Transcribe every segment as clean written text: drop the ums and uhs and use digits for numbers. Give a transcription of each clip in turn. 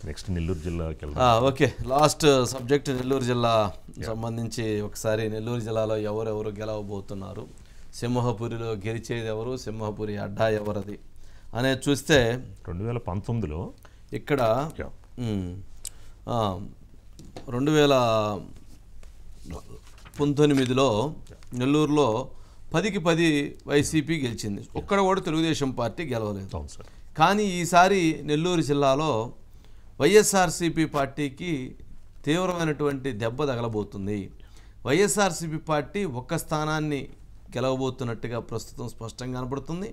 Next Nellore జిల్లాకి okay, last subject Nellore జిల్లా సంబంధించి ఒకసారి నెల్లూరు జిల్లాలో ఎవరెవరు గెలవబోతున్నారు, సింహపురిలో గెలిచేది ఎవరు, సింహపురి అడ్డా ఎవరది అనేది చూస్తే 2019లో ఇక్కడ 2019లో నెల్లూరులో 10కి 10 వైసీపీ గెలిచింది. ఒక్కడ కూడా తెలుగుదేశం పార్టీ గెలవలేదు. కానీ ఈసారి నెల్లూరు జిల్లాలో వైఎస్ఆర్సీపీ పార్టీకి తీవ్రమైనటువంటి దెబ్బ తగలబోతుంది. వైఎస్ఆర్సీపీ పార్టీ ఒక్క స్థానాన్ని గెలవబోతున్నట్టుగా ప్రస్తుతం స్పష్టంగా కనబడుతుంది.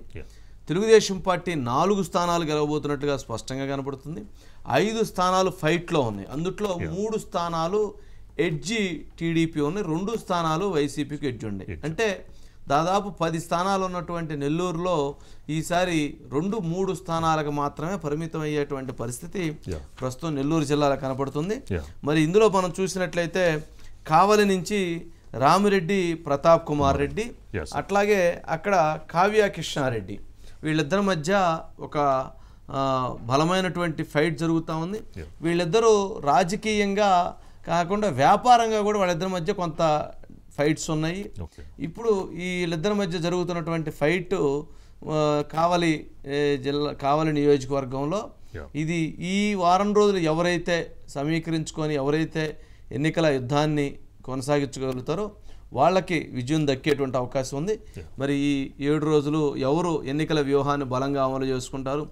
తెలుగుదేశం పార్టీ 4 స్థానాలు గెలవబోతున్నట్టుగా స్పష్టంగా కనబడుతుంది. 5 స్థానాలు ఫైట్లో ఉన్నాయి. అందుట్లో 3 స్థానాలు ఎడ్జి టీడీపీ ఉన్నాయి, 2 స్థానాలు వైసీపీకి ఎడ్జి ఉన్నాయి. అంటే దాదాపు 10 స్థానాలు ఉన్నటువంటి నెల్లూరులో ఈసారి 2-3 స్థానాలకు మాత్రమే పరిమితం అయ్యేటువంటి పరిస్థితి ప్రస్తుతం నెల్లూరు జిల్లాలో కనపడుతుంది. మరి ఇందులో మనం చూసినట్లయితే కావలి నుంచి రామిరెడ్డి ప్రతాప్ కుమార్ రెడ్డి, అట్లాగే అక్కడ కావ్య కృష్ణారెడ్డి, వీళ్ళిద్దరి మధ్య ఒక బలమైనటువంటి ఫైట్ జరుగుతూ ఉంది. వీళ్ళిద్దరూ రాజకీయంగా కాకుండా వ్యాపారంగా కూడా వాళ్ళిద్దరి మధ్య కొంత ఫైట్స్ ఉన్నాయి. ఇప్పుడు వీళ్ళిద్దరి మధ్య జరుగుతున్నటువంటి ఫైట్ కావలి నియోజకవర్గంలో ఇది ఈ వారం రోజులు ఎవరైతే సమీకరించుకొని ఎవరైతే ఎన్నికల యుద్ధాన్ని కొనసాగించగలుగుతారో వాళ్ళకి విజయం దక్కేటువంటి అవకాశం ఉంది. మరి ఈ 7 రోజులు ఎవరు ఎన్నికల వ్యూహాన్ని బలంగా అమలు చేసుకుంటారు,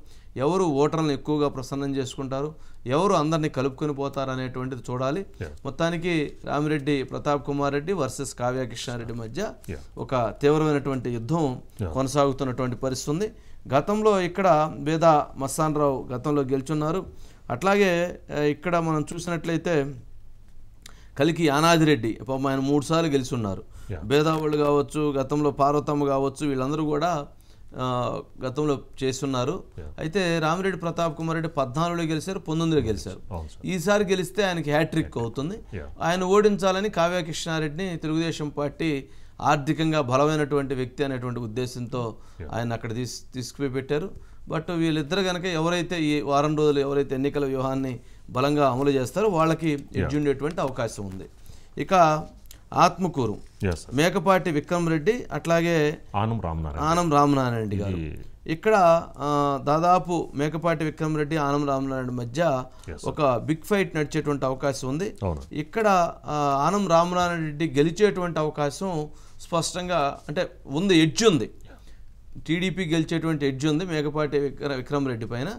ఎవరు ఓటర్లను ఎక్కువగా ప్రసన్నం చేసుకుంటారు, ఎవరు అందరినీ కలుపుకొని పోతారు అనేటువంటిది చూడాలి. మొత్తానికి రామిరెడ్డి ప్రతాప్ కుమార్ రెడ్డి వర్సెస్ కావ్య కృష్ణారెడ్డి మధ్య ఒక తీవ్రమైనటువంటి యుద్ధం కొనసాగుతున్నటువంటి పరిస్థితి ఉంది. గతంలో ఇక్కడ బేదా మస్తాన్ రావు గతంలో గెలుచున్నారు. అట్లాగే ఇక్కడ మనం చూసినట్లయితే కలికి యానాదిరెడ్డి ఆయన 3 సార్లు గెలుచున్నారు. బేదావాళ్ళు కావచ్చు, గతంలో పార్వతమ్మ కావచ్చు, వీళ్ళందరూ కూడా గతంలో చేస్తున్నారు. అయితే రామిరెడ్డి ప్రతాప్ కుమార్ రెడ్డి 14లో గెలిచారు, 19లో గెలిచారు. ఈసారి గెలిస్తే ఆయనకి హ్యాట్రిక్ అవుతుంది. ఆయన ఓడించాలని కావ్య కృష్ణారెడ్డిని తెలుగుదేశం పార్టీ ఆర్థికంగా బలమైనటువంటి వ్యక్తి అనేటువంటి ఉద్దేశంతో ఆయన అక్కడ తీసుకుపోయి పెట్టారు. బట్ వీళ్ళిద్దరు కనుక ఎవరైతే ఈ వారం రోజులు ఎవరైతే ఎన్నికల వ్యూహాన్ని బలంగా అమలు చేస్తారో వాళ్ళకి ఎడ్జ్ ఉండేటువంటి అవకాశం ఉంది. ఇక ఆత్మకూరు మేకపాటి విక్రమ్ రెడ్డి, అట్లాగే ఆనం రామనారాయణ రెడ్డి గారు. ఇక్కడ దాదాపు మేకపాటి విక్రమ్ రెడ్డి ఆనం రామనారాయణ మధ్య ఒక బిగ్ ఫైట్ నడిచేటువంటి అవకాశం ఉంది. ఇక్కడ ఆనం రామనారాయణ రెడ్డి గెలిచేటువంటి అవకాశం స్పష్టంగా అంటే ఉంది, ఎడ్జ్ ఉంది. టీడీపీ గెలిచేటువంటి ఎడ్జ్ ఉంది మేకపాటి విక్రమ్ రెడ్డి పైన.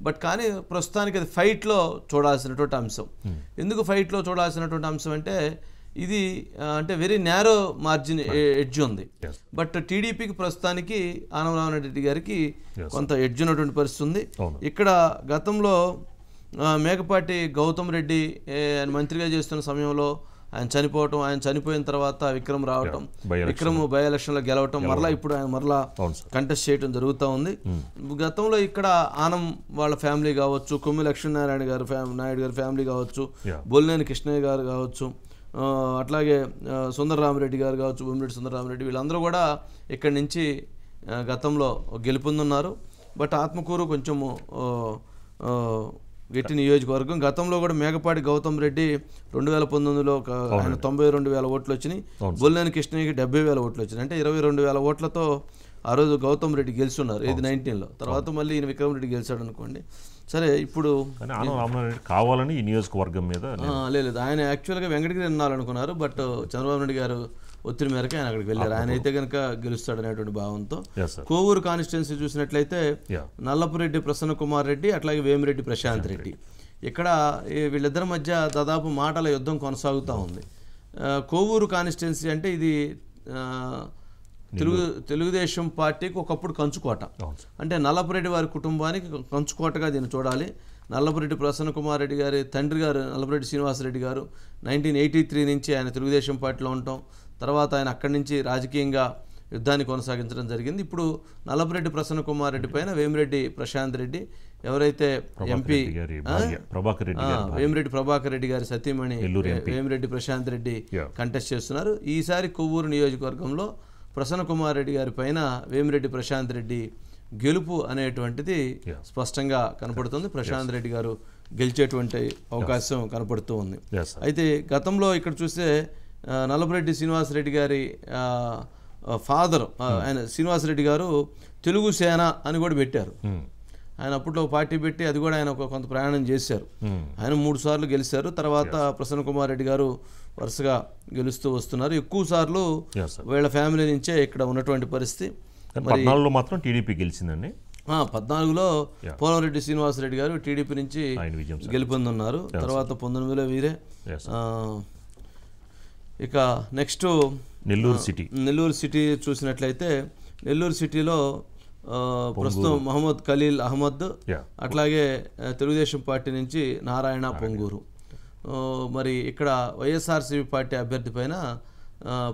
బట్ కానీ ప్రస్తుతానికి అది ఫైట్లో చూడాల్సినటువంటి అంశం. ఎందుకు ఫైట్లో చూడాల్సినటువంటి అంశం అంటే ఇది అంటే వెరీ నేరో మార్జిన్ ఎడ్జ్ ఉంది. బట్ టీడీపీకి ప్రస్తుతానికి ఆనందరామన్ రెడ్డి గారికి కొంత ఎడ్జ్ ఉన్నటువంటి పరిస్థితి ఉంది. ఇక్కడ గతంలో మేకపాటి గౌతమ్ రెడ్డి మంత్రిగా చేస్తున్న సమయంలో ఆయన చనిపోవటం, ఆయన చనిపోయిన తర్వాత విక్రమ్ రావటం, విక్రమ్ బై ఎలక్షన్లో గెలవటం, మరలా ఇప్పుడు ఆయన మరలా కంటెస్ట్ చేయడం జరుగుతూ ఉంది. గతంలో ఇక్కడ ఆనం వాళ్ళ ఫ్యామిలీ కావచ్చు, కొమ్మి లక్ష్మీనారాయణ గారు నాయుడు గారి ఫ్యామిలీ కావచ్చు, బొల్లినేని కృష్ణయ్య గారు కావచ్చు, అట్లాగే సుందరరామరెడ్డి గారు కావచ్చు, భూమిరెడ్డి సుందరరామరెడ్డి, వీళ్ళందరూ కూడా ఇక్కడి నుంచి గతంలో గెలుపొందున్నారు. బట్ ఆత్మకూరు కొంచెము గట్టి నియోజకవర్గం. గతంలో కూడా మేకపాటి గౌతమ్ రెడ్డి 2019లో ఆయన 92,000 ఓట్లు వచ్చినాయి, బొల్లినేని కృష్ణయ్యకి 70,000 ఓట్లు వచ్చినాయి. అంటే 22,000 ఓట్లతో ఆ రోజు గౌతమ్ రెడ్డి గెలుచున్నారు, ఇది 19లో. తర్వాత మళ్ళీ ఈయన విక్రమ్ రెడ్డి గెలిచాడు అనుకోండి. సరే, ఇప్పుడు కావాలని ఈ నియోజకవర్గం మీద లేదు, ఆయన యాక్చువల్గా వెంకటగిరి వినాలనుకున్నారు. బట్ చంద్రబాబు నాయుడు గారు ఒత్తిడి మేరకు ఆయన అక్కడికి వెళ్ళారు. ఆయన అయితే కనుక గెలుస్తాడు అనేటువంటి భావంతో. కోవూరు కాన్స్టిట్యున్సీ చూసినట్లయితే నల్లపురెడ్డి ప్రసన్న కుమార్ రెడ్డి, అట్లాగే వేమిరెడ్డి ప్రశాంత్ రెడ్డి. ఇక్కడ వీళ్ళిద్దరి మధ్య దాదాపు మాటల యుద్ధం కొనసాగుతూ ఉంది. కోవూరు కాన్స్టిట్యున్సీ అంటే ఇది తెలుగుదేశం పార్టీకి ఒకప్పుడు కంచుకోట. అంటే నల్లపురెడ్డి వారి కుటుంబానికి కంచుకోటగా దీన్ని చూడాలి. నల్లపురెడ్డి ప్రసన్న కుమార్ రెడ్డి గారి తండ్రి గారు నల్లపురెడ్డి శ్రీనివాసరెడ్డి గారు 1983 నుంచి ఆయన తెలుగుదేశం పార్టీలో ఉండటం, తర్వాత ఆయన అక్కడి నుంచి రాజకీయంగా యుద్ధాన్ని కొనసాగించడం జరిగింది. ఇప్పుడు నల్లపురెడ్డి ప్రసన్న కుమార్ రెడ్డి పైన వేమిరెడ్డి ప్రశాంత్ రెడ్డి, ఎవరైతే ఎంపీ వేమిరెడ్డి ప్రభాకర్ రెడ్డి గారి సతీమణి వేమిరెడ్డి ప్రశాంత్ రెడ్డి కంటెస్ట్ చేస్తున్నారు. ఈసారి కొవ్వూరు నియోజకవర్గంలో ప్రసన్న కుమార్ రెడ్డి గారి పైన వేమిరెడ్డి ప్రశాంత్ రెడ్డి గెలుపు అనేటువంటిది స్పష్టంగా కనపడుతుంది. ప్రశాంత్ రెడ్డి గారు గెలిచేటువంటి అవకాశం కనపడుతూ ఉంది. Yes, sir. అయితే గతంలో ఇక్కడ చూస్తే నల్లపురెడ్డి శ్రీనివాసరెడ్డి గారి ఫాదర్ ఆయన శ్రీనివాసరెడ్డి గారు తెలుగు సేన అని కూడా పెట్టారు. ఆయన అప్పట్లో పార్టీ పెట్టి అది కూడా ఆయన కొంత ప్రయాణం చేశారు. ఆయన 3 సార్లు గెలిచారు. తర్వాత ప్రసన్న కుమార్ రెడ్డి గారు వరుసగా గెలుస్తూ వస్తున్నారు. ఎక్కువ సార్లు వీళ్ళ ఫ్యామిలీ నుంచే ఇక్కడ ఉన్నటువంటి పరిస్థితి. 14లో మాత్రం టీడీపీ గెలిచిందండి. 14లో పోలంరెడ్డి శ్రీనివాసరెడ్డి గారు టీడీపీ నుంచి గెలుపొందున్నారు. తర్వాత 19లో వీరే. ఇక నెక్స్ట్ నెల్లూరు సిటీ చూసినట్లయితే నెల్లూరు సిటీలో ప్రస్తుతం మహమ్మద్ ఖలీల్ అహ్మద్, అట్లాగే తెలుగుదేశం పార్టీ నుంచి నారాయణ పొంగూరు. మరి ఇక్కడ వైఎస్ఆర్సీపీ పార్టీ అభ్యర్థి పైన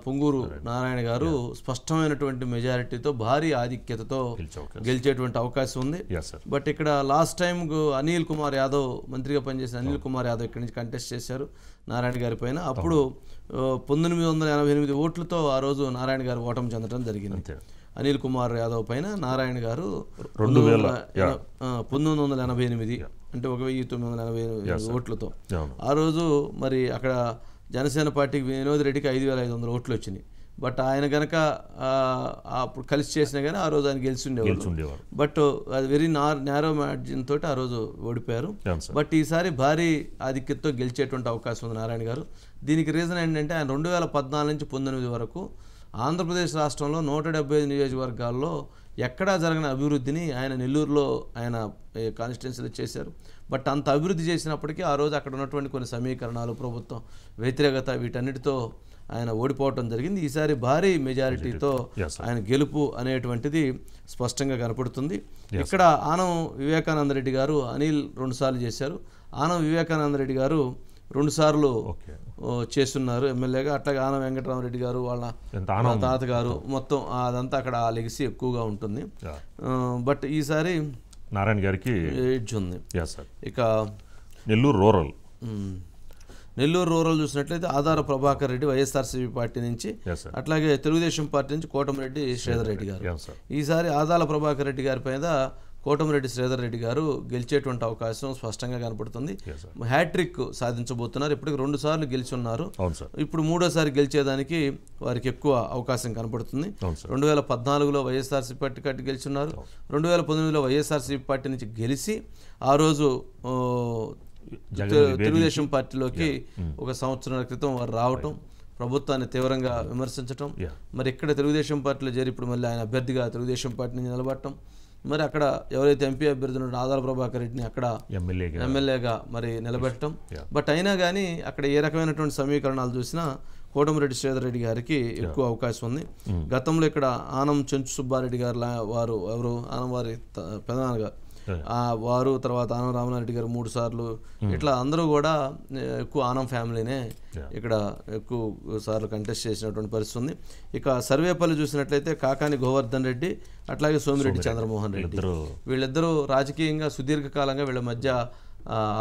పొంగూరు నారాయణ గారు స్పష్టమైనటువంటి మెజారిటీతో భారీ ఆధిక్యతతో గెలిచేటువంటి అవకాశం ఉంది. బట్ ఇక్కడ లాస్ట్ టైం అనిల్ కుమార్ యాదవ్ మంత్రిగా పనిచేసిన అనిల్ కుమార్ యాదవ్ ఇక్కడి నుంచి కంటెస్ట్ చేశారు నారాయణ గారి పైన. అప్పుడు 1988 ఓట్లతో ఆ రోజు నారాయణ గారు ఓటమి చెందడం జరిగింది. అనిల్ కుమార్ యాదవ్ పైన నారాయణ గారు 1988 అంటే 1988 ఓట్లతో ఆ రోజు మరి అక్కడ జనసేన పార్టీకి వినోద్ రెడ్డికి 5500 ఓట్లు వచ్చినాయి. బట్ ఆయన కనుక అప్పుడు కలిసి చేసినా కానీ ఆ రోజు ఆయన గెలిచి ఉండేవారు. బట్ అది వెరీ నేరో మార్జిన్ తోటి ఆ రోజు ఓడిపోయారు. బట్ ఈసారి భారీ ఆధిక్యతతో గెలిచేటువంటి అవకాశం ఉంది నారాయణ గారు. దీనికి రీజన్ ఏంటంటే ఆయన 2014 నుంచి 19 వరకు ఆంధ్రప్రదేశ్ రాష్ట్రంలో 175 నియోజకవర్గాల్లో ఎక్కడా జరగని అభివృద్ధిని ఆయన నెల్లూరులో ఆయన కాన్స్టిట్యున్సీలో చేశారు. బట్ అంత అభివృద్ధి చేసినప్పటికీ ఆ రోజు అక్కడ ఉన్నటువంటి కొన్ని సమీకరణాలు, ప్రభుత్వం వ్యతిరేకత, వీటన్నిటితో ఆయన ఓడిపోవటం జరిగింది. ఈసారి భారీ మెజారిటీతో ఆయన గెలుపు అనేటువంటిది స్పష్టంగా కనపడుతుంది. ఇక్కడ ఆనం వివేకానంద రెడ్డి గారు, అనిల్ 2 సార్లు చేశారు. ఆనం వివేకానంద రెడ్డి గారు 2 సార్లు చేస్తున్నారు ఎమ్మెల్యేగా. అట్లాగే ఆనం వెంకటరామరెడ్డి గారు వాళ్ళ తాతగారు, మొత్తం అదంతా అక్కడ ఆ లెగసీ ఎక్కువగా ఉంటుంది. బట్ ఈసారి నారాయణ గారికి ఎడ్జ్ ఉంది. ఇక నెల్లూరు రూరల్ చూసినట్లయితే ఆదార ప్రభాకర్ రెడ్డి వైఎస్ఆర్సీపీ పార్టీ నుంచి, అట్లాగే తెలుగుదేశం పార్టీ నుంచి కోటమిరెడ్డి శ్రీధర్ రెడ్డి గారు. ఈసారి ఆదాల ప్రభాకర్ రెడ్డి గారి పైన కోటమిరెడ్డి శ్రీధర్ రెడ్డి గారు గెలిచేటువంటి అవకాశం స్పష్టంగా కనపడుతుంది. హ్యాట్రిక్ సాధించబోతున్నారు. ఇప్పటికి 2 సార్లు గెలిచి ఉన్నారు. ఇప్పుడు 3వసారి గెలిచేదానికి వారికి ఎక్కువ అవకాశం కనపడుతుంది. 2014లో వైఎస్ఆర్సీపీ పార్టీ గెలిచి ఉన్నారు. 2019లో వైఎస్ఆర్సీపీ పార్టీ నుంచి గెలిచి ఆ రోజు తెలుగుదేశం పార్టీలోకి 1 సంవత్సరాల క్రితం వారు రావటం, ప్రభుత్వాన్ని తీవ్రంగా విమర్శించటం, మరి ఇక్కడ తెలుగుదేశం పార్టీలో చేరి ఇప్పుడు మళ్ళీ ఆయన అభ్యర్థిగా తెలుగుదేశం పార్టీ నుంచి నిలబడటం, మరి అక్కడ ఎవరైతే ఎంపీ అభ్యర్థి ఉన్నారో ఆదాల ప్రభాకర్ రెడ్డిని అక్కడ ఎమ్మెల్యేగా మరి నిలబెట్టడం. బట్ అయినా కానీ అక్కడ ఏ రకమైనటువంటి సమీకరణాలు చూసినా కోటమిరెడ్డి శ్రీధర్ రెడ్డి గారికి ఎక్కువ అవకాశం ఉంది. గతంలో ఇక్కడ ఆనం చెంచు సుబ్బారెడ్డి గారు వారు ఎవరు ఆనం వారి పెదనాన్నగారు వారు, తర్వాత ఆనం రామనారెడ్డి గారు 3 సార్లు, ఇట్లా అందరూ కూడా ఎక్కువ ఆనం ఫ్యామిలీనే ఇక్కడ ఎక్కువ సార్లు కంటెస్ట్ చేసినటువంటి పరిస్థితి ఉంది. ఇక సర్వేపల్లి చూసినట్లయితే కాకాని గోవర్ధన్ రెడ్డి, అట్లాగే సోమిరెడ్డి చంద్రమోహన్ రెడ్డి, వీళ్ళిద్దరూ రాజకీయంగా సుదీర్ఘకాలంగా వీళ్ళ మధ్య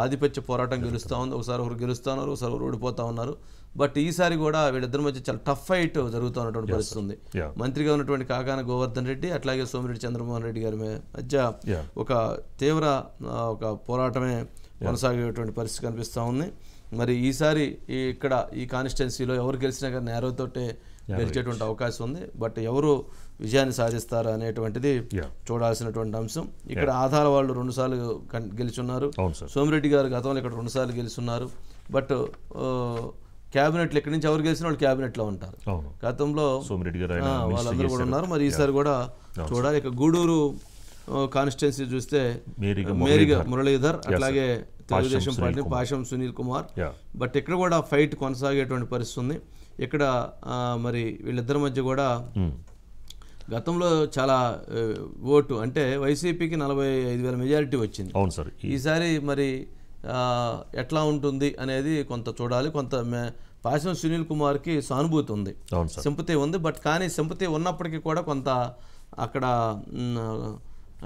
ఆధిపత్య పోరాటం గెలుస్తూ ఉంది. ఒకసారి ఒకరు గెలుస్తూ ఉన్నారు, ఒకసారి ఒకరు ఓడిపోతూ ఉన్నారు. బట్ ఈసారి కూడా వీళ్ళిద్దరి మధ్య చాలా టఫ్ ఫైట్ జరుగుతూ ఉన్నటువంటి పరిస్థితి ఉంది. మంత్రిగా ఉన్నటువంటి కాకాన గోవర్ధన్ రెడ్డి, అట్లాగే సోమిరెడ్డి చంద్రమోహన్ రెడ్డి గారి మధ్య ఒక తీవ్ర ఒక పోరాటమే కొనసాగేటువంటి పరిస్థితి కనిపిస్తూ ఉంది. మరి ఈసారి ఇక్కడ ఈ కాన్స్టిట్యున్సీలో ఎవరు గెలిచినా కానీ నేరోతోటే గెలిచేటువంటి అవకాశం ఉంది. బట్ ఎవరు విజయాన్ని సాధిస్తారు అనేటువంటిది చూడాల్సినటువంటి అంశం. ఇక్కడ ఆధార వాళ్ళు 2 సార్లు గెలుచున్నారు. సోమిరెడ్డి గారు గతంలో ఇక్కడ 2 సార్లు గెలుచున్నారు. బట్ క్యాబినెట్లు ఎక్కడి నుంచి ఎవరు గెలిచిన వాళ్ళు క్యాబినెట్లో ఉంటారు. గతంలో వాళ్ళందరూ కూడా ఉన్నారు. మరి ఈసారి కూడా చూడాలి. ఇక గూడూరు కాన్స్టిట్యున్సీ చూస్తే మేరిగా మురళీధర్, అట్లాగే తెలుగుదేశం పార్టీ పాషం సునీల్ కుమార్. బట్ ఇక్కడ కూడా ఫైట్ కొనసాగేటువంటి పరిస్థితి ఉంది. ఇక్కడ మరి వీళ్ళిద్దరి మధ్య కూడా గతంలో చాలా ఓటు అంటే వైసీపీకి 45,000 మెజారిటీ వచ్చింది. ఈసారి మరి ఎట్లా ఉంటుంది అనేది కొంత చూడాలి. కొంత పాషం సునీల్ కుమార్కి సానుభూతి ఉంది, సింపతి ఉంది. బట్ కానీ సింపతి ఉన్నప్పటికీ కూడా కొంత అక్కడ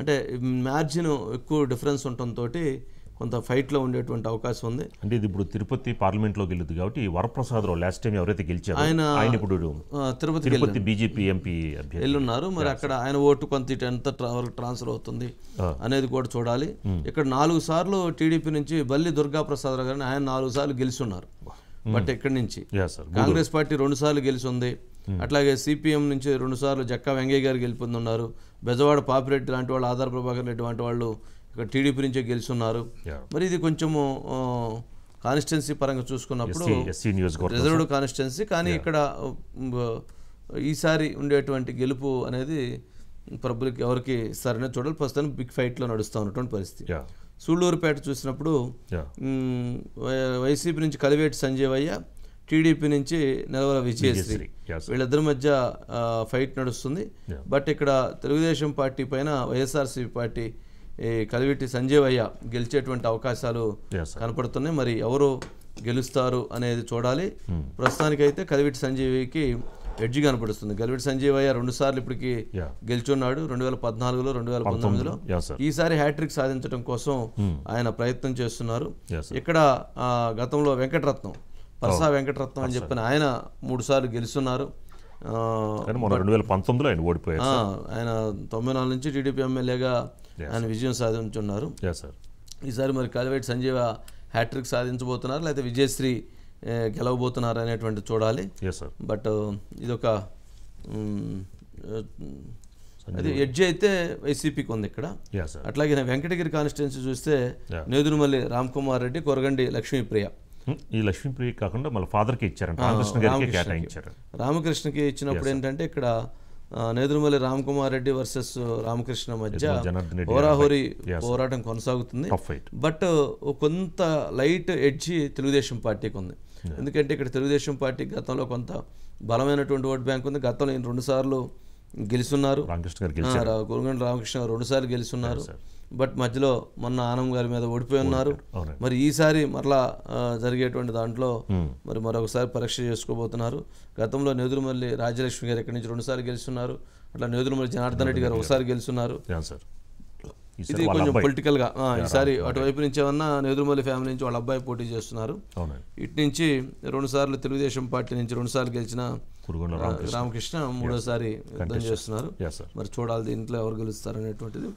అంటే మార్జిన్ ఎక్కువ డిఫరెన్స్ ఉండటంతో కొంత ఫైట్లో ఉండేటువంటి అవకాశం ఉంది. అంటే ఇది ఇప్పుడు తిరుపతి పార్లమెంట్లో గెలుద్ది కాబట్టి వరప్రసాదరావు లాస్ట్ టైం ఎవరైతే గెలిచారో ఆయన ఇప్పుడు తిరుపతి బీజేపీ ఎంపీ అభ్యర్థి వెళ్ళున్నారు. మరి అక్కడ ఆయన ఓటు కొంత ఇటు ఎంత వరకు ట్రాన్స్ఫర్ అవుతుంది అనేది కూడా చూడాలి. ఇక్కడ 4 సార్లు టీడీపీ నుంచి బల్లి దుర్గా ప్రసాదరావు గారిని ఆయన 4 సార్లు గెలుచున్నారు. బట్ ఇక్కడి నుంచి కాంగ్రెస్ పార్టీ 2 సార్లు గెలిచింది. అట్లాగే సిపిఎం నుంచి 2 సార్లు జక్కా వెంగయ్య గారు గెలుపొందున్నారు. బెజవాడ పాపిరెడ్డి లాంటి వాళ్ళు, ఆధార్ ప్రభాకర్ రెడ్డి లాంటి వాళ్ళు ఇక్కడ టీడీపీ నుంచే గెలుచున్నారు. మరి ఇది కొంచెము కాన్స్టిట్యున్సీ పరంగా చూసుకున్నప్పుడు రిజర్వ్డ్ కాన్స్టిట్యున్సీ, కానీ ఇక్కడ ఈసారి ఉండేటువంటి గెలుపు అనేది పబ్లిక్ ఎవరికి ఇస్తారనే చూడాలి. ప్రస్తుతం బిగ్ ఫైట్లో నడుస్తూ ఉన్నటువంటి పరిస్థితి. సూళ్ళూరుపేట చూసినప్పుడు వైసీపీ నుంచి కలివేటి సంజీవయ్య, టీడీపీ నుంచి నిలవల విజయశ్రీ, వీళ్ళిద్దరి మధ్య ఫైట్ నడుస్తుంది. బట్ ఇక్కడ తెలుగుదేశం పార్టీ పైన వైఎస్ఆర్సీపీ పార్టీ కలివేటి సంజీవయ్య గెలిచేటువంటి అవకాశాలు కనపడుతున్నాయి. మరి ఎవరు గెలుస్తారు అనేది చూడాలి. ప్రస్తుతానికైతే కలివేటి సంజీవయ్యకి ఎడ్జి కనపడుస్తుంది. కలివేటి సంజీవయ్య 2 సార్లు ఇప్పటికి గెలుచున్నాడు, 2014లో 2019లో. ఈసారి హ్యాట్రిక్ సాధించడం కోసం ఆయన ప్రయత్నం చేస్తున్నారు. ఇక్కడ గతంలో వెంకటరత్నం, పరసా వెంకటరత్నం అని చెప్పిన ఆయన 3 సార్లు గెలుస్తున్నారు. 2019లో ఆయన ఓడిపోయారు. ఆయన 94 నుంచి టీడీపీ ఎమ్మెల్యేగా ఆయన విజయం సాధించున్నారు. ఈసారి మరి కలివేటి సంజీవ హ్యాట్రిక్ సాధించబోతున్నారు, లేకపోతే విజయశ్రీ గెలవబోతున్నారు అనేటువంటి చూడాలి. బట్ ఇదొక అది ఎడ్జ్ అయితే వైసీపీకి ఉంది ఇక్కడ. అట్లాగే వెంకటగిరి కాన్స్టిట్యున్సీ చూస్తే నేదురుమల్లి రామ్ కుమార్ రెడ్డి, కొరగండి లక్ష్మీప్రియ. ఈ లక్ష్మీప్రియ కాకుండా మళ్ళీ ఫాదర్కి ఇచ్చారంట, రామకృష్ణ గారికి కేటాయించారు. రామకృష్ణకి ఇచ్చినప్పుడు ఏంటంటే ఇక్కడ నేదురుమల్లి రామ్ కుమార్ రెడ్డి వర్సెస్ రామకృష్ణ మధ్య హోరాహోరీ పోరాటం కొనసాగుతుంది. బట్ కొంత లైట్ ఎడ్జి తెలుగుదేశం పార్టీకి ఉంది. ఎందుకంటే ఇక్కడ తెలుగుదేశం పార్టీ గతంలో కొంత బలమైనటువంటి ఓట్ బ్యాంక్ ఉంది. గతంలో 2 సార్లు గెలుస్తున్నారు. కొరగండి రామకృష్ణ 2 సార్లు గెలుస్తున్నారు. బట్ మధ్యలో మొన్న ఆనం గారి మీద ఓడిపోయి ఉన్నారు. మరి ఈసారి మరలా జరిగేటువంటి దాంట్లో మరి మరొకసారి పరీక్ష చేసుకోబోతున్నారు. గతంలో నేదురుమల్లి రాజ్యలక్ష్మి గారు ఇక్కడి నుంచి 2 సార్లు గెలుస్తున్నారు. అట్లా నేదురుమల్లి జనార్దన్ రెడ్డి గారు 1 సారి గెలుస్తున్నారు. ఇది కొంచెం పొలిటికల్గా ఈసారి అటువైపు నుంచి ఏమన్నా నేదురుమల్లి ఫ్యామిలీ నుంచి వాళ్ళ అబ్బాయి పోటీ చేస్తున్నారు. ఇటు నుంచి 2 సార్లు తెలుగుదేశం పార్టీ నుంచి 2 సార్లు గెలిచిన రామకృష్ణ 3వ సారి యుద్ధం చేస్తున్నారు. మరి చూడాలి దీంట్లో ఎవరు గెలుస్తారు అనేటువంటిది.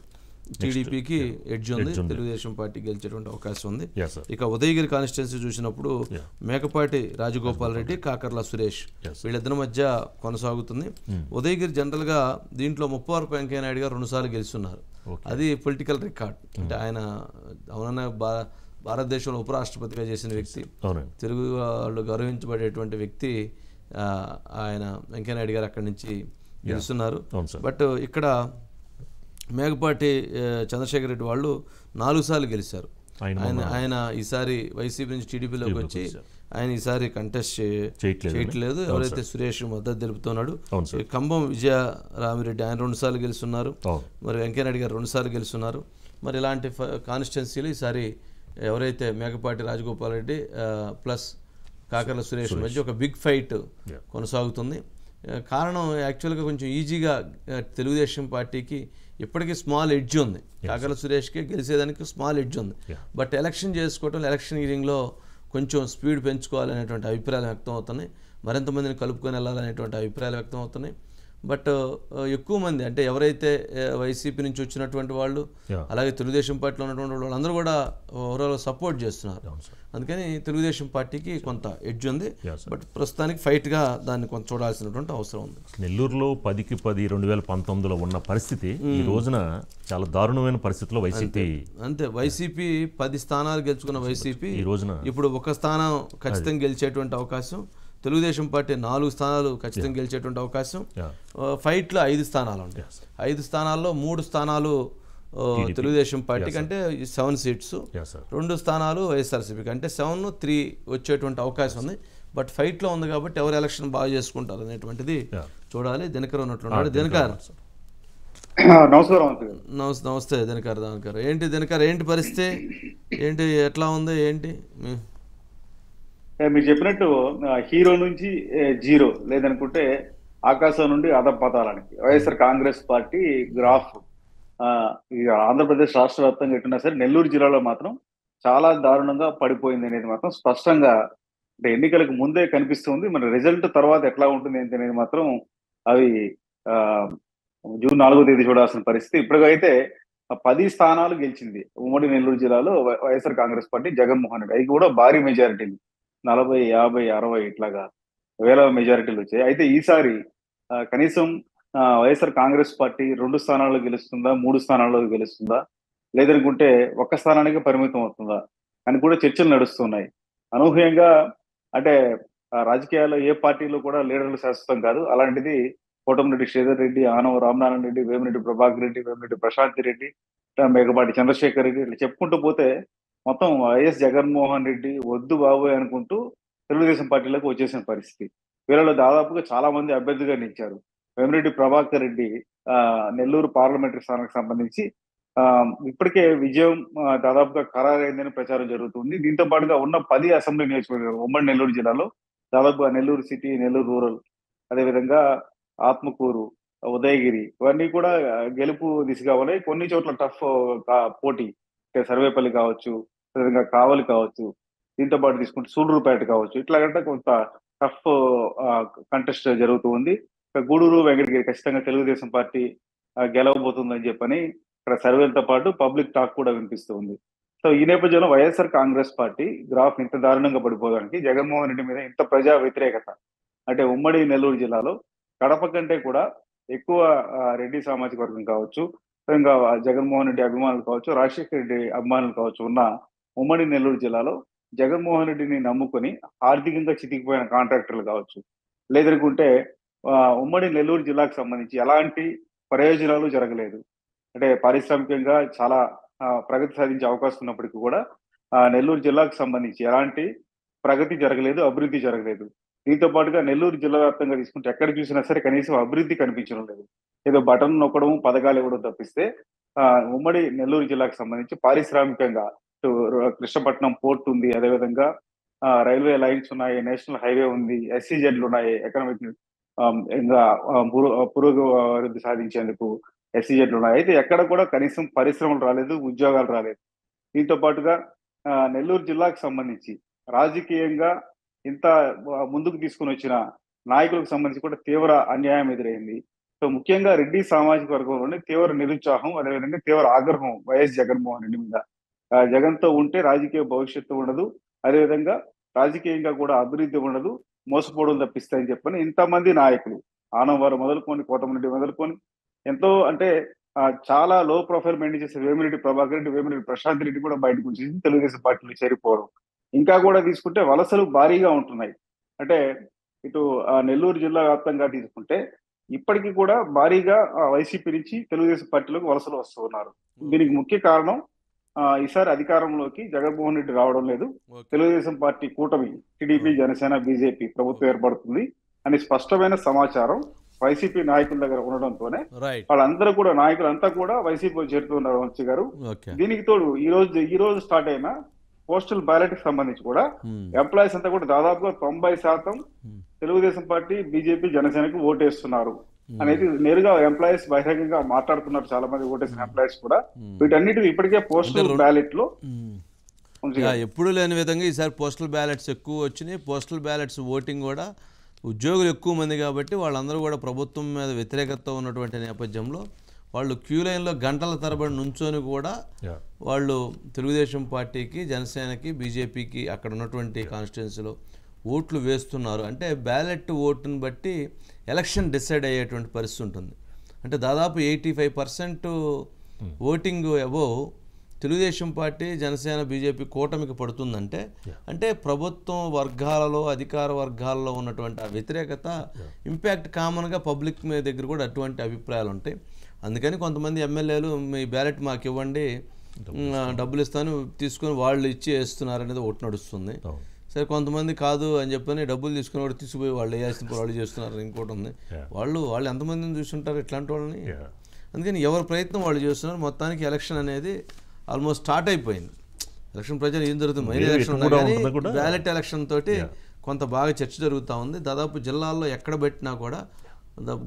టీడీపీకి ఎడ్జ్ ఉంది, తెలుగుదేశం పార్టీ గెలిచేటువంటి అవకాశం ఉంది. ఇక ఉదయగిరి కాన్స్టిట్యున్సీ చూసినప్పుడు మేకపాటి రాజగోపాల్ రెడ్డి, కాకర్ల సురేష్ వీళ్ళిద్దరి మధ్య కొనసాగుతుంది. ఉదయగిరి జనరల్ గా దీంట్లో ముప్పవరపు వెంకయ్య నాయుడు గారు 2 సార్లు గెలుస్తున్నారు. అది పొలిటికల్ రికార్డ్. అంటే ఆయన అవునన్నా భారతదేశంలో ఉపరాష్ట్రపతిగా చేసిన వ్యక్తి, తెలుగు వాళ్ళు గౌరవించబడేటువంటి వ్యక్తి ఆయన వెంకయ్యనాయుడు గారు అక్కడి నుంచి గెలుస్తున్నారు. బట్ ఇక్కడ మేకపాటి చంద్రశేఖర్ రెడ్డి వాళ్ళు 4 సార్లు గెలిచారు. ఆయన ఈసారి వైసీపీ నుంచి టీడీపీలోకి వచ్చి ఆయన ఈసారి కంటెస్ట్ చేయట్లేదు. ఎవరైతే సురేష్ మద్దతు తెలుపుతున్నాడు. కంబం విజయరామిరెడ్డి ఆయన 2 సార్లు గెలుస్తున్నారు. మరి వెంకయ్యనాయుడు గారు 2 సార్లు గెలుస్తున్నారు. మరి ఇలాంటి కాన్స్టిట్యున్సీలు ఈసారి ఎవరైతే మేకపాటి రాజగోపాల్ రెడ్డి ప్లస్ కాకర్ల సురేష్ మధ్య ఒక బిగ్ ఫైట్ కొనసాగుతుంది. కారణం యాక్చువల్గా కొంచెం ఈజీగా తెలుగుదేశం పార్టీకి ఇప్పటికీ స్మాల్ ఎడ్జ్ ఉంది. కాకర్ల సురేష్కి గెలిచేదానికి స్మాల్ ఎడ్జ్ ఉంది. బట్ ఎలక్షన్ చేసుకోవటం, ఎలక్షన్ హీరింగ్లో కొంచెం స్పీడ్ పెంచుకోవాలనేటువంటి అభిప్రాయాలు వ్యక్తం అవుతున్నాయి. మరింత మందిని కలుపుకొని వెళ్ళాలనేటువంటి అభిప్రాయాలు వ్యక్తం అవుతున్నాయి. బట్ ఎక్కువ మంది అంటే ఎవరైతే వైసీపీ నుంచి వచ్చినటువంటి వాళ్ళు, అలాగే తెలుగుదేశం పార్టీలో ఉన్నటువంటి వాళ్ళు అందరూ కూడా ఓవరాల్ సపోర్ట్ చేస్తున్నారు. అందుకని తెలుగుదేశం పార్టీకి కొంత ఎడ్జ్ ఉంది. బట్ ప్రస్తుతానికి ఫైట్గా దాన్ని కొంత చూడాల్సినటువంటి అవసరం ఉంది. నెల్లూరులో 10కి 10 2019లో ఉన్న పరిస్థితి ఈ రోజున చాలా దారుణమైన పరిస్థితిలో వైసీపీ అంతే. వైసీపీ 10 స్థానాలు గెలుచుకున్న వైసీపీ ఈ రోజున ఇప్పుడు 1 స్థానం ఖచ్చితంగా గెలిచేటువంటి అవకాశం. తెలుగుదేశం పార్టీ 4 స్థానాలు ఖచ్చితంగా గెలిచేటువంటి అవకాశం. ఫైట్లో 5 స్థానాలు ఉంటాయి. 5 స్థానాల్లో 3 స్థానాలు తెలుగుదేశం పార్టీకి అంటే 7 సీట్స్, 2 స్థానాలు వైఎస్ఆర్సీపీకి అంటే 7-3 వచ్చేటువంటి అవకాశం ఉంది. బట్ ఫైట్లో ఉంది కాబట్టి ఎవరు ఎలక్షన్ బాగా చేసుకుంటారు అనేటువంటిది చూడాలి. దినకర్ ఉన్నట్లున్నాడు. దినకర్ నమస్తే. దినకర్ ఏంటి దినకర్ ఏంటి పరిస్థితి ఏంటి, ఎట్లా ఉంది ఏంటి? మీరు చెప్పినట్టు హీరో నుంచి జీరో లేదనుకుంటే ఆకాశం నుండి అధపతాలానికి వైఎస్ఆర్ కాంగ్రెస్ పార్టీ గ్రాఫ్ ఆంధ్రప్రదేశ్ రాష్ట్ర వ్యాప్తంగా ఎట్టున్నా సరే నెల్లూరు జిల్లాలో మాత్రం చాలా దారుణంగా పడిపోయింది అనేది మాత్రం స్పష్టంగా అంటే ఎన్నికలకు ముందే కనిపిస్తుంది. మన రిజల్ట్ తర్వాత ఎట్లా ఉంటుంది ఏంటి అనేది మాత్రం అవి ఆ, జూన్ 4వ తేదీ చూడాల్సిన పరిస్థితి. ఇప్పటికైతే 10 స్థానాలు గెలిచింది ఉమ్మడి నెల్లూరు జిల్లాలో వైఎస్ఆర్ కాంగ్రెస్ పార్టీ జగన్మోహన్ రెడ్డి. అవి కూడా భారీ మెజారిటీలు 40, 50, 60 ఇట్లాగా వేల మెజారిటీలు వచ్చాయి. అయితే ఈసారి కనీసం వైఎస్ఆర్ కాంగ్రెస్ పార్టీ 2 స్థానాల్లో గెలుస్తుందా, 3 స్థానాల్లో గెలుస్తుందా, లేదనుకుంటే ఒక్క స్థానానికి పరిమితం అవుతుందా అని కూడా చర్చలు నడుస్తున్నాయి. అనూహ్యంగా అంటే రాజకీయాల్లో ఏ పార్టీలో కూడా లీడర్లు శాశ్వతం కాదు. అలాంటిది కోటమిరెడ్డి శ్రీధర్ రెడ్డి, ఆనవ రామనారాయణ రెడ్డి, వేమిరెడ్డి ప్రభాకర్ రెడ్డి, వేమిరెడ్డి ప్రశాంత్ రెడ్డి, మేకపాటి చంద్రశేఖర్ రెడ్డి ఇట్లా చెప్పుకుంటూ పోతే మొత్తం వైఎస్ జగన్మోహన్ రెడ్డి వద్దు బాబోయ్ అనుకుంటూ తెలుగుదేశం పార్టీలోకి వచ్చేసిన పరిస్థితి. వీళ్ళలో దాదాపుగా చాలా మంది అభ్యర్థిగా నిలిచారు. వేమిరెడ్డి ప్రభాకర్ రెడ్డి నెల్లూరు పార్లమెంటరీ స్థానానికి సంబంధించి ఇప్పటికే విజయం దాదాపుగా ఖరారైందని ప్రచారం జరుగుతుంది. దీంతో పాటుగా ఉన్న 10 అసెంబ్లీ నియోజకవర్గాలు ఉమ్మడి నెల్లూరు జిల్లాలో దాదాపుగా నెల్లూరు సిటీ, నెల్లూరు రూరల్, అదేవిధంగా ఆత్మకూరు, ఉదయగిరి ఇవన్నీ కూడా గెలుపు దిశగా ఉన్నాయి. కొన్ని చోట్ల టఫ్ పోటీ అంటే సర్వేపల్లి కావచ్చు, అదేవిధంగా కావలి కావచ్చు, దీంతో పాటు తీసుకుంటే సూళ్లూరుపేట కావచ్చు, ఇట్లాగంటే కొంత టఫ్ కంటెస్ట్ జరుగుతూ ఉంది. గూడూరు, వెంకటగిరి ఖచ్చితంగా తెలుగుదేశం పార్టీ గెలవబోతుందని చెప్పని ఇక్కడ సర్వేలతో పాటు పబ్లిక్ టాక్ కూడా వినిపిస్తుంది. సో ఈ నేపథ్యంలో వైఎస్ఆర్ కాంగ్రెస్ పార్టీ గ్రాఫ్ ఇంత దారుణంగా పడిపోవడానికి జగన్మోహన్ రెడ్డి మీద ఇంత ప్రజా వ్యతిరేకత అంటే ఉమ్మడి నెల్లూరు జిల్లాలో కడప కంటే కూడా ఎక్కువ రెడ్డి సామాజిక వర్గం కావచ్చు, ఇంకా జగన్మోహన్ రెడ్డి అభిమానులు కావచ్చు, రాజశేఖర రెడ్డి అభిమానులు కావచ్చు ఉన్న ఉమ్మడి నెల్లూరు జిల్లాలో జగన్మోహన్ రెడ్డిని నమ్ముకొని ఆర్థికంగా చితికిపోయిన కాంట్రాక్టర్లు కావచ్చు, లేదనుకుంటే ఉమ్మడి నెల్లూరు జిల్లాకు సంబంధించి ఎలాంటి ప్రయోజనాలు జరగలేదు. అంటే పారిశ్రామికంగా చాలా ప్రగతి సాధించే అవకాశం ఉన్నప్పటికీ కూడా నెల్లూరు జిల్లాకు సంబంధించి ఎలాంటి ప్రగతి జరగలేదు, అభివృద్ధి జరగలేదు. దీంతో పాటుగా నెల్లూరు జిల్లా వ్యాప్తంగా తీసుకుంటే ఎక్కడ చూసినా సరే కనీసం అభివృద్ధి కనిపించడం లేదు. ఏదో బటన్ నొక్కడం, పథకాలు ఇవ్వడం తప్పిస్తే ఉమ్మడి నెల్లూరు జిల్లాకు సంబంధించి పారిశ్రామికంగా కృష్ణపట్నం పోర్ట్ ఉంది, అదేవిధంగా రైల్వే లైన్స్ ఉన్నాయి, నేషనల్ హైవే ఉంది, SEZలు ఉన్నాయి, ఎకనామిక్ ఇంకా పురోగతి సాధించేందుకు SEZలు ఉన్నాయి. అయితే ఎక్కడ కూడా కనీసం పరిశ్రమలు రాలేదు, ఉద్యోగాలు రాలేదు. దీంతో పాటుగా నెల్లూరు జిల్లాకు సంబంధించి రాజకీయంగా ఇంత ముందుకు తీసుకుని వచ్చిన నాయకులకు సంబంధించి కూడా తీవ్ర అన్యాయం ఎదురైంది. సో ముఖ్యంగా రెడ్డి సామాజిక వర్గంలోనే తీవ్ర నిరుత్సాహం, అదేవిధంగా తీవ్ర ఆగ్రహం వైఎస్ జగన్మోహన్ రెడ్డి మీద. జగన్తో ఉంటే రాజకీయ భవిష్యత్తు ఉండదు, అదేవిధంగా రాజకీయంగా కూడా అభివృద్ధి ఉండదు, మోసపోవడం తప్పిస్తాయని చెప్పని ఇంతమంది నాయకులు ఆనవారు మొదలుకొని, కోటమిరెడ్డి మొదలుకొని ఎంతో అంటే చాలా లో ప్రొఫైల్ మెయింటైన్ చేసే వేమిరెడ్డి ప్రభాకర్ రెడ్డి, వేమిరెడ్డి ప్రశాంత్ రెడ్డి కూడా బయటకు వచ్చేసి తెలుగుదేశం పార్టీలో చేరిపోవడం. ఇంకా కూడా తీసుకుంటే వలసలు భారీగా ఉంటున్నాయి. అంటే ఇటు నెల్లూరు జిల్లా వ్యాప్తంగా తీసుకుంటే ఇప్పటికీ కూడా భారీగా వైసీపీ నుంచి తెలుగుదేశం పార్టీలోకి వలసలు వస్తూ ఉన్నారు. దీనికి ముఖ్య కారణం ఈసారి అధికారంలోకి జగన్మోహన్ రెడ్డి రావడం లేదు, తెలుగుదేశం పార్టీ కూటమి టీడీపీ, జనసేన, బీజేపీ ప్రభుత్వం ఏర్పడుతుంది అని స్పష్టమైన సమాచారం వైసీపీ నాయకుల దగ్గర ఉండడంతోనే వాళ్ళందరూ కూడా నాయకులంతా కూడా వైసీపీ చేరుతున్నారు వంశీ గారు. దీనికి తోడు ఈ రోజు స్టార్ట్ అయిన పోస్టల్ బ్యాలెట్ కి సంబంధించి కూడా ఎంప్లాయీస్ అంతా కూడా దాదాపుగా 90% తెలుగుదేశం పార్టీ, బీజేపీ, జనసేనకు ఓటేస్తున్నారు అనేది నేరుగా ఎంప్లాయీస్ బహిరంగంగా మాట్లాడుతున్నారు. చాలా మంది ఓటేసిన ఎంప్లాయీస్ కూడా వీటన్నిటి ఇప్పటికే పోస్టల్ బ్యాలెట్ లో ఎప్పుడు లేని విధంగా ఈసారి పోస్టల్ బ్యాలెట్స్ ఎక్కువ వచ్చినాయి. పోస్టల్ బ్యాలెట్స్ ఓటింగ్ కూడా ఉద్యోగులు ఎక్కువ మంది కాబట్టి వాళ్ళందరూ కూడా ప్రభుత్వం మీద వ్యతిరేకత ఉన్నటువంటి నేపథ్యంలో వాళ్ళు క్యూ లైన్లో గంటల తరబడి నుంచొని కూడా వాళ్ళు తెలుగుదేశం పార్టీకి, జనసేనకి, బీజేపీకి అక్కడ ఉన్నటువంటి కాన్స్టిట్యున్సీలో ఓట్లు వేస్తున్నారు. అంటే బ్యాలెట్ ఓటును బట్టి ఎలక్షన్ డిసైడ్ అయ్యేటువంటి పరిస్థితి ఉంటుంది. అంటే దాదాపు 85% voting above Telugu Desam party, Janasena, BJP కూటమికి పడుతుందంటే అంటే ప్రభుత్వం వర్గాలలో, అధికార వర్గాల్లో ఉన్నటువంటి ఆ వ్యతిరేకత ఇంపాక్ట్ కామన్గా పబ్లిక్ మీద దగ్గర కూడా అటువంటి అభిప్రాయాలు ఉంటాయి. అందుకని కొంతమంది ఎమ్మెల్యేలు మీ బ్యాలెట్ మాకు ఇవ్వండి, డబ్బులు ఇస్తాను తీసుకొని వాళ్ళు ఇచ్చి వేస్తున్నారు అనేది ఒకటి నడుస్తుంది. సరే కొంతమంది కాదు అని చెప్పని డబ్బులు తీసుకుని వాడు తీసుకుపోయి వాళ్ళు వేయాల్సిన వాళ్ళు చేస్తున్నారు ఇంకోటి ఉంది. వాళ్ళు ఎంతమందిని చూస్తుంటారు ఇట్లాంటి వాళ్ళని. అందుకని ఎవరి ప్రయత్నం వాళ్ళు చేస్తున్నారు. మొత్తానికి ఎలక్షన్ అనేది ఆల్మోస్ట్ స్టార్ట్ అయిపోయింది. ఎలక్షన్ ప్రజలు ఏం జరుగుతుంది, మైన్ ఎలక్షన్ ఉన్నా కానీ బ్యాలెట్ ఎలక్షన్ తోటి కొంత బాగా చర్చ జరుగుతూ ఉంది. దాదాపు జిల్లాల్లో ఎక్కడ పెట్టినా కూడా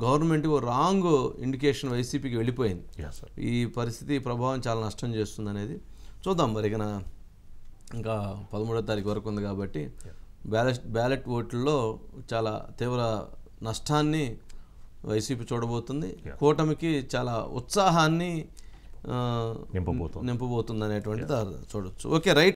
గవర్నమెంట్ రాంగ్ ఇండికేషన్ వైసీపీకి వెళ్ళిపోయింది. ఈ పరిస్థితి ప్రభావం చాలా నష్టం చేస్తుంది అనేది చూద్దాం మరి. ఇంకా 13వ తారీఖు వరకు ఉంది కాబట్టి బ్యాలెట్ ఓట్లలో చాలా తీవ్ర నష్టాన్ని వైసీపీ చూడబోతుంది. కూటమికి చాలా ఉత్సాహాన్ని నింపబోతుంది అనేటువంటిది చూడొచ్చు. Okay, right.